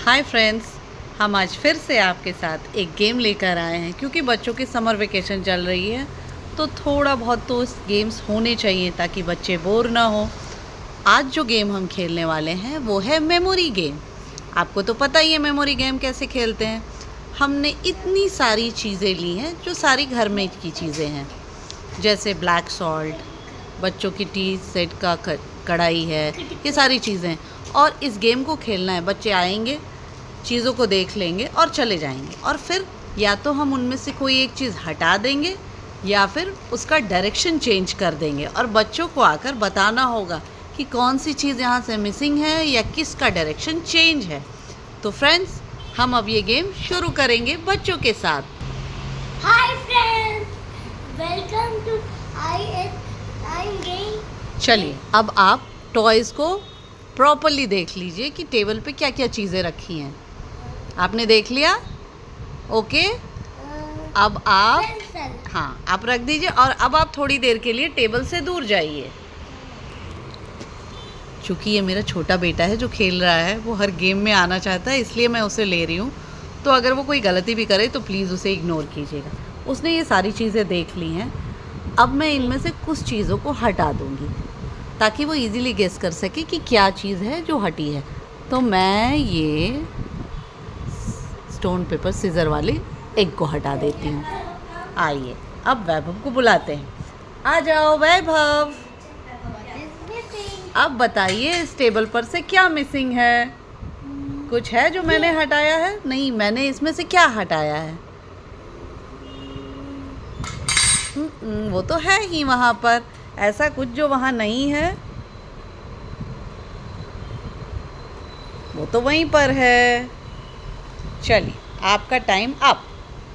Hi friends, हम आज फिर से आपके साथ एक गेम लेकर आए हैं क्योंकि बच्चों की समर वेकेशन चल रही है तो थोड़ा बहुत तो गेम्स होने चाहिए ताकि बच्चे बोर ना हो। आज जो गेम हम खेलने वाले हैं वो है मेमोरी गेम। आपको तो पता ही है मेमोरी गेम कैसे खेलते हैं। हमने इतनी सारी चीज़ें ली हैं जो सारी घर में की चीज़ें हैं, जैसे ब्लैक सॉल्ट, बच्चों की टी सेट का कढ़ाई है, ये सारी चीज़ें। और इस गेम को खेलना है, बच्चे आएंगे, चीज़ों को देख लेंगे और चले जाएंगे, और फिर या तो हम उनमें से कोई एक चीज़ हटा देंगे या फिर उसका डायरेक्शन चेंज कर देंगे और बच्चों को आकर बताना होगा कि कौन सी चीज़ यहाँ से मिसिंग है या किसका डायरेक्शन चेंज है। तो फ्रेंड्स, हम अब ये गेम शुरू करेंगे बच्चों के साथ। Hi friends, welcome to time game. चलिए, अब आप टॉयज़ को प्रॉपरली देख लीजिए कि टेबल पे क्या क्या चीज़ें रखी हैं। आपने देख लिया? ओके, अब आप आप रख दीजिए और अब आप थोड़ी देर के लिए टेबल से दूर जाइए। चूँकि ये मेरा छोटा बेटा है जो खेल रहा है, वो हर गेम में आना चाहता है, इसलिए मैं उसे ले रही हूँ। तो अगर वो कोई गलती भी करे तो प्लीज़ उसे इग्नोर कीजिएगा। उसने ये सारी चीज़ें देख ली हैं। अब मैं इनमें से कुछ चीज़ों को हटा दूँगी ताकि वो इजीली गेस कर सके कि क्या चीज़ है जो हटी है। तो मैं ये स्टोन पेपर सीज़र वाली एग को हटा देती हूँ। आइए, अब वैभव को बुलाते हैं। आ जाओ वैभव, अब बताइए इस टेबल पर से क्या मिसिंग है? कुछ है जो मैंने हटाया है? नहीं, मैंने इसमें से क्या हटाया है? वो तो है ही वहाँ पर। ऐसा कुछ जो वहाँ नहीं है वो तो वहीं पर है। चलिए, आपका टाइम अप।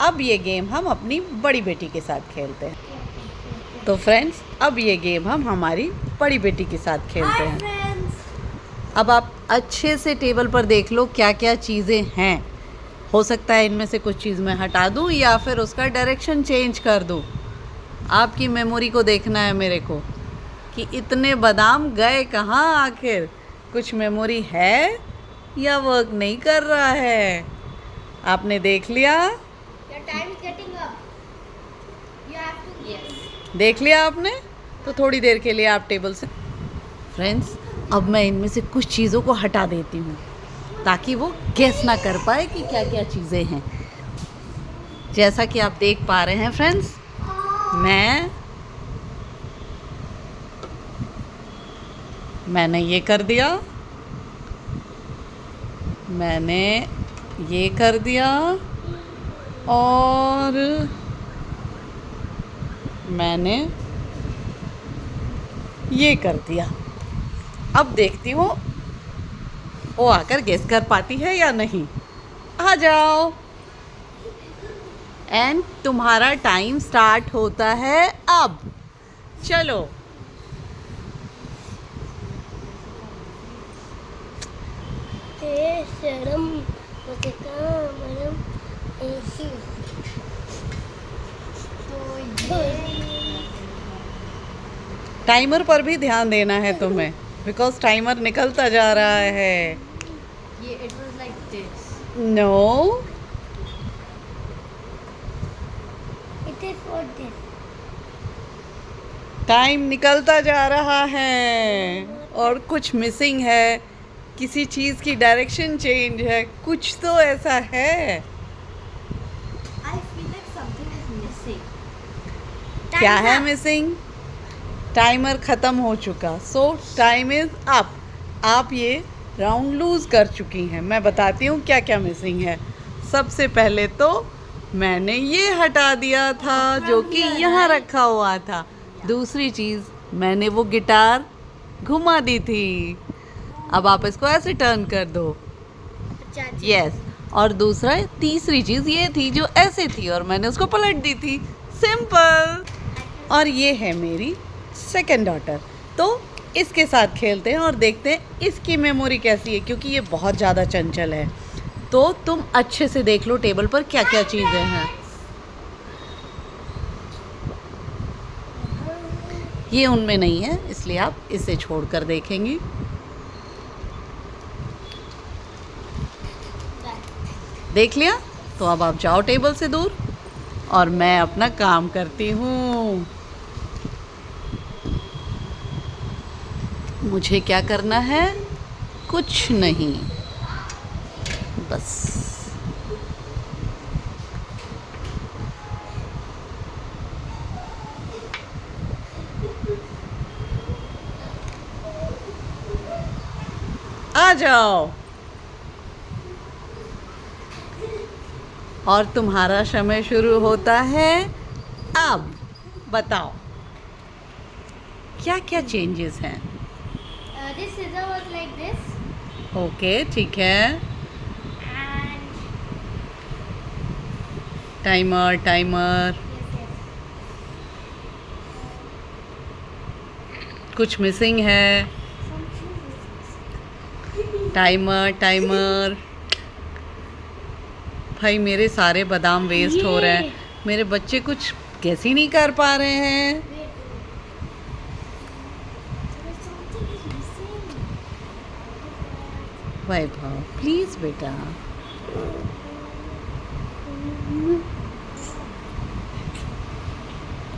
अब ये गेम हम अपनी बड़ी बेटी के साथ खेलते हैं। तो फ्रेंड्स, अब ये गेम हम हमारी बड़ी बेटी के साथ खेलते हैं। अब आप अच्छे से टेबल पर देख लो क्या क्या चीज़ें हैं। हो सकता है इनमें से कुछ चीज़ मैं हटा दूँ या फिर उसका डायरेक्शन चेंज कर दूँ। आपकी मेमोरी को देखना है मेरे को कि इतने बादाम गए कहाँ आखिर। कुछ मेमोरी है या वर्क नहीं कर रहा है? आपने देख लिया? देख लिया आपने? तो थोड़ी देर के लिए आप टेबल से। फ्रेंड्स, अब मैं इनमें से कुछ चीज़ों को हटा देती हूँ ताकि वो गेस ना कर पाए कि क्या क्या चीज़ें हैं। जैसा कि आप देख पा रहे हैं फ्रेंड्स, मैंने ये कर दिया, मैंने ये कर दिया और मैंने ये कर दिया। अब देखती हूँ वो आकर गेस कर पाती है या नहीं। आ जाओ, एंड तुम्हारा टाइम स्टार्ट होता है अब। चलो, टाइमर पर भी ध्यान देना है तुम्हें, बिकॉज टाइमर निकलता जा रहा है। ये it was like this. No, It is for this. Time निकलता जा रहा है और कुछ मिसिंग है, किसी चीज़ की डायरेक्शन चेंज है, कुछ तो ऐसा है। I feel like something is missing. क्या है मिसिंग? टाइमर ख़त्म हो चुका, सो टाइम इज़ अप। आप ये राउंड लूज़ कर चुकी हैं। मैं बताती हूँ क्या क्या मिसिंग है। सबसे पहले तो मैंने ये हटा दिया था जो कि यहाँ रखा हुआ था। दूसरी चीज़, मैंने वो गिटार घुमा दी थी। अब आप इसको ऐसे टर्न कर दो। यस। और दूसरा, तीसरी चीज़ ये थी जो ऐसे थी और मैंने उसको पलट दी थी। सिंपल। और ये है मेरी सेकंड डॉटर। तो इसके साथ खेलते हैं और देखते हैं इसकी मेमोरी कैसी है, क्योंकि ये बहुत ज़्यादा चंचल है। तो तुम अच्छे से देख लो टेबल पर क्या क्या चीज़ें हैं। ये उनमें नहीं है, इसलिए आप इसे छोड़कर देखेंगी। देख लिया? तो अब आप जाओ टेबल से दूर और मैं अपना काम करती हूँ। मुझे क्या करना है? कुछ नहीं, बस आ जाओ। और तुम्हारा समय शुरू होता है अब। बताओ क्या क्या चेंजेस हैं? This scissor was like this, okay, ठीक है। and timer timer, yes, yes. कुछ मिसिंग है। Timer timer. भाई मेरे सारे बादाम वेस्ट हो रहे हैं। मेरे बच्चे कुछ कैसे ही नहीं कर पा रहे हैं। Something is missing. Vaibhav please बेटा।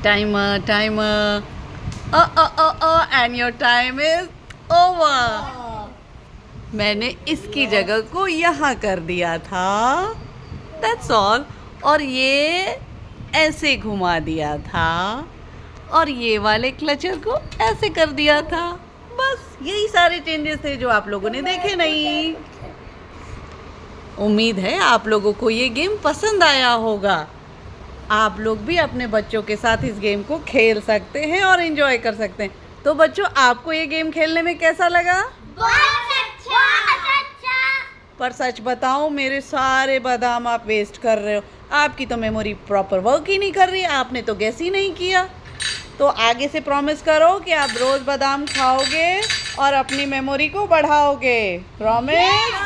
Timer timer. And your time is over. मैंने इसकी जगह को यहाँ कर दिया था, दैट्स ऑल। और ये ऐसे घुमा दिया था और ये वाले क्लचर को ऐसे कर दिया था। बस यही सारे चेंजेस थे जो आप लोगों ने देखे नहीं। उम्मीद है आप लोगों को ये गेम पसंद आया होगा। आप लोग भी अपने बच्चों के साथ इस गेम को खेल सकते हैं और एंजॉय कर सकते हैं। तो बच्चों, आपको ये गेम खेलने में कैसा लगा? बहुत अच्छा, बहुत अच्छा। पर सच बताओ, मेरे सारे बादाम आप वेस्ट कर रहे हो। आपकी तो मेमोरी प्रॉपर वर्क ही नहीं कर रही, आपने तो गैस ही नहीं किया। तो आगे से प्रॉमिस करो कि आप रोज बादाम खाओगे और अपनी मेमोरी को बढ़ाओगे। प्रॉमिस?